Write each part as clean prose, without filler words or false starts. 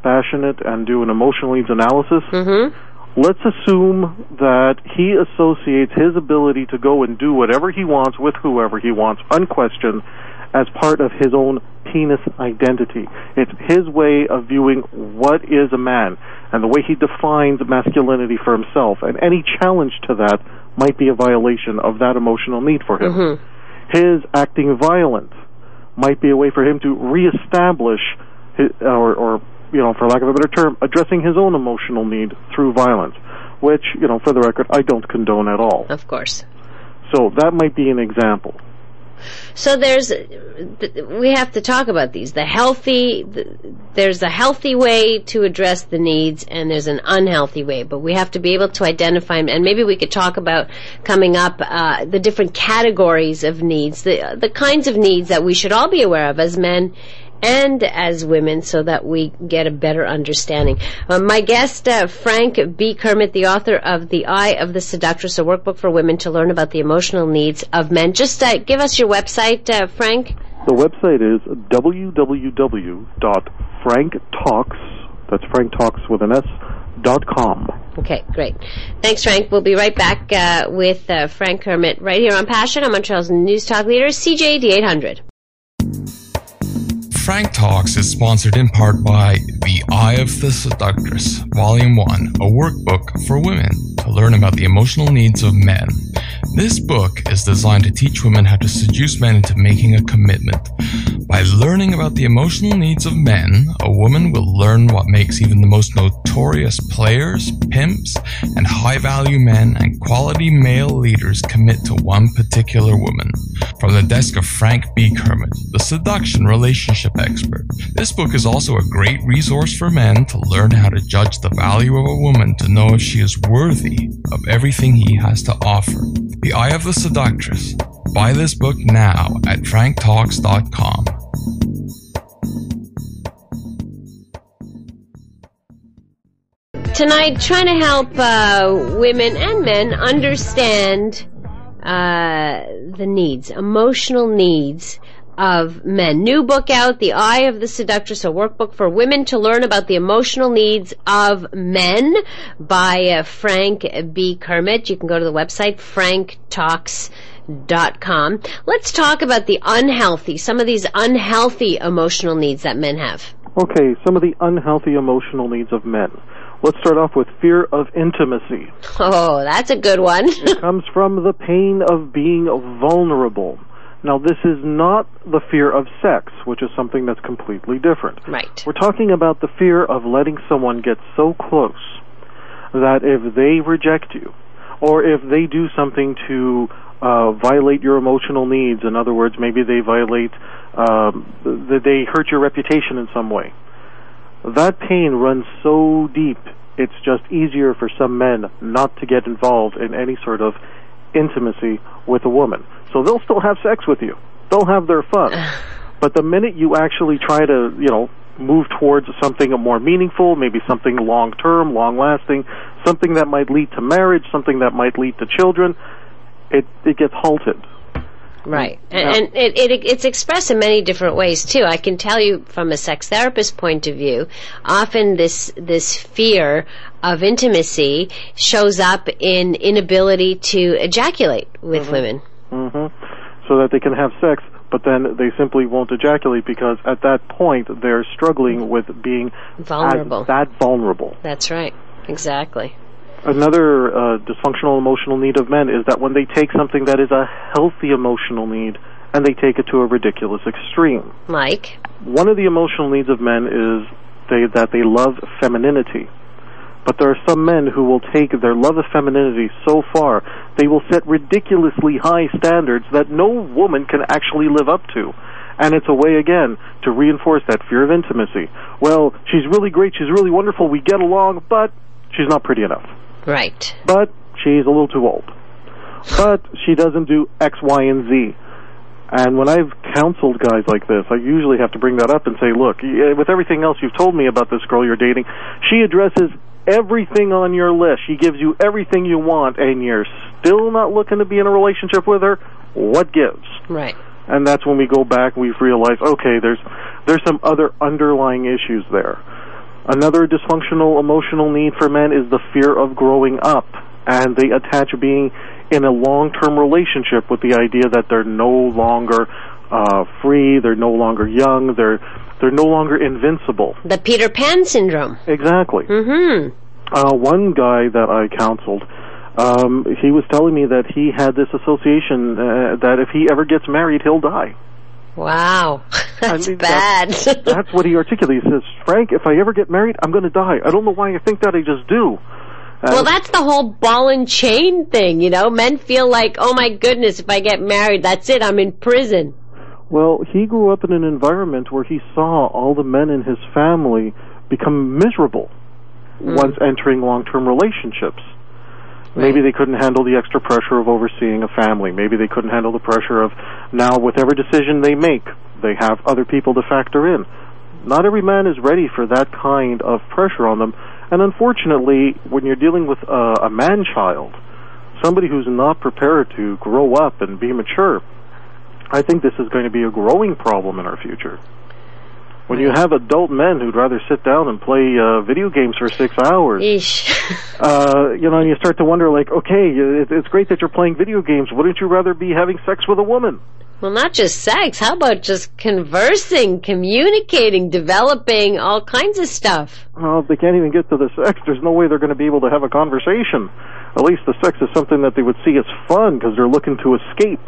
dispassionate and do an emotional needs analysis, let's assume that he associates his ability to go and do whatever he wants with whoever he wants, unquestioned, as part of his own penis identity. It's his way of viewing what is a man and the way he defines masculinity for himself. And any challenge to that might be a violation of that emotional need for him. His acting violent might be a way for him to reestablish his, or for lack of a better term, addressing his own emotional need through violence, which, for the record, I don't condone at all. Of course. So that might be an example. So we have to talk about these. There's a healthy way to address the needs, and there's an unhealthy way. But we have to be able to identify, and maybe we could talk about coming up the different categories of needs, the kinds of needs that we should all be aware of as men and as women, so that we get a better understanding. My guest, Frank B. Kermit, the author of The Eye of the Seductress, a workbook for women to learn about the emotional needs of men. Just give us your website, Frank. The website is www.franktalks, that's Frank Talks with an S.com. Okay, great. Thanks, Frank. We'll be right back with Frank Kermit right here on Passion, on Montreal's News Talk leader, CJAD 800. Frank Talks is sponsored in part by The Eye of the Seductress, Volume 1, a workbook for women to learn about the emotional needs of men. This book is designed to teach women how to seduce men into making a commitment. By learning about the emotional needs of men, a woman will learn what makes even the most notorious players, pimps, and high-value men and quality male leaders commit to one particular woman. From the desk of Frank B. Kermit, the seduction relationship expert, this book is also a great resource for men to learn how to judge the value of a woman, to know if she is worthy of everything he has to offer. The Eye of the Seductress. Buy this book now at franktalks.com. Tonight, trying to help women and men understand the needs, emotional needs of men. New book out, The Eye of the Seductress, a workbook for women to learn about the emotional needs of men, by Frank B. Kermit. You can go to the website, franktalks.com. Let's talk about some of these unhealthy emotional needs that men have. Okay, some of the unhealthy emotional needs of men. Let's start off with fear of intimacy. Oh, that's a good one. It comes from the pain of being vulnerable. Now, this is not the fear of sex, which is something that's completely different. Right. We're talking about the fear of letting someone get so close that if they reject you, or if they do something to violate your emotional needs, in other words, maybe they they hurt your reputation in some way, that pain runs so deep, it's just easier for some men not to get involved in any sort of intimacy with a woman. So they'll still have sex with you. They'll have their fun. But the minute you actually try to, move towards something more meaningful, maybe something long-term, long-lasting, something that might lead to marriage, something that might lead to children, it gets halted. Right. And it's expressed in many different ways, too. I can tell you from a sex therapist point of view, often this fear of intimacy shows up in inability to ejaculate with women. So that they can have sex, but then they simply won't ejaculate because at that point they're struggling with being vulnerable. That vulnerable. That's right. Exactly. Another dysfunctional emotional need of men is that when they take something that is a healthy emotional need and they take it to a ridiculous extreme. Like? One of the emotional needs of men is that they love femininity. But there are some men who will take their love of femininity so far, they will set ridiculously high standards that no woman can actually live up to. And it's a way, again, to reinforce that fear of intimacy. Well, she's really great, she's really wonderful, we get along, but she's not pretty enough. Right. But she's a little too old. But she doesn't do X, Y, and Z. And when I've counseled guys like this, I usually have to bring that up and say, look, with everything else you've told me about this girl you're dating, she addresses everything on your list. She gives you everything you want, and you're still not looking to be in a relationship with her. What gives? Right. And that's when we go back and we realize, okay, there's some other underlying issues there. Another dysfunctional emotional need for men is the fear of growing up, and they attach being in a long-term relationship with the idea that they're no longer free, they're no longer young, they're no longer invincible. The Peter Pan syndrome. Exactly. Mm-hmm. One guy that I counseled, he was telling me that he had this association that if he ever gets married, he'll die. Wow, that's bad. That's what he articulates. He says, Frank, if I ever get married, I'm going to die. I don't know why I think that, I just do. Well, that's the whole ball and chain thing, you know? Men feel like, oh my goodness, if I get married, that's it, I'm in prison. Well, he grew up in an environment where he saw all the men in his family become miserable once entering long-term relationships. Right. Maybe they couldn't handle the extra pressure of overseeing a family. Maybe they couldn't handle the pressure of now, with every decision they make, they have other people to factor in. Not every man is ready for that kind of pressure on them. And unfortunately, when you're dealing with a man-child, somebody who's not prepared to grow up and be mature, I think this is going to be a growing problem in our future. When you have adult men who'd rather sit down and play video games for 6 hours, you know, and you start to wonder, like, okay, it's great that you're playing video games. Wouldn't you rather be having sex with a woman? Well, not just sex. How about just conversing, communicating, developing, all kinds of stuff? Well, if they can't even get to the sex, there's no way they're going to be able to have a conversation. At least the sex is something that they would see as fun because they're looking to escape.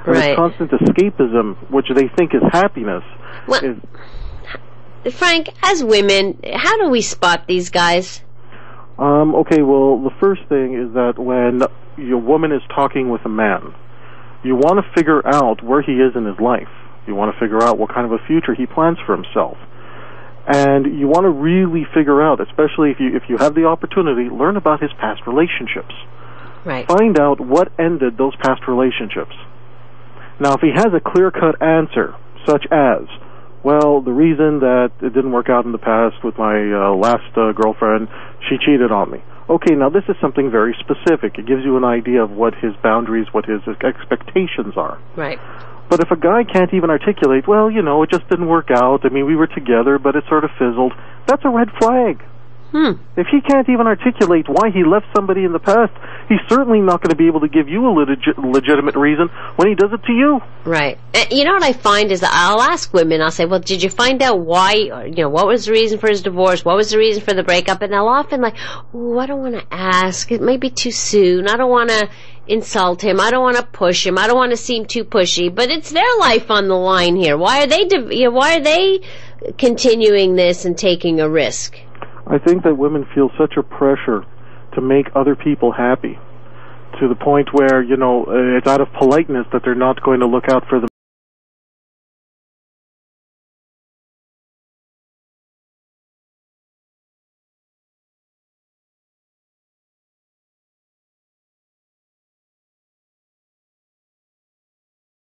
And right. It's constant escapism, which they think is happiness. Well, Frank, as women, how do we spot these guys? Okay, well, the first thing is that when your woman is talking with a man, you want to figure out where he is in his life. You want to figure out what kind of a future he plans for himself. And you want to really figure out, especially if you have the opportunity, learn about his past relationships. Right. Find out what ended those past relationships. Now, if he has a clear-cut answer, such as, well, the reason that it didn't work out in the past with my last girlfriend, she cheated on me. Okay, now this is something very specific. It gives you an idea of what his boundaries, what his expectations are. Right. But if a guy can't even articulate, well, you know, it just didn't work out. I mean, we were together, but it sort of fizzled. That's a red flag. If he can't even articulate why he left somebody in the past, he's certainly not going to be able to give you a legitimate reason when he does it to you. Right. You know what I find is that I'll ask women, I'll say, well, did you find out why, you know, what was the reason for his divorce? What was the reason for the breakup? And they'll often like, oh, I don't want to ask. It may be too soon. I don't want to insult him. I don't want to push him. I don't want to seem too pushy. But it's their life on the line here. Why are they continuing this and taking a risk? I think that women feel such a pressure to make other people happy to the point where, you know, it's out of politeness that they're not going to look out for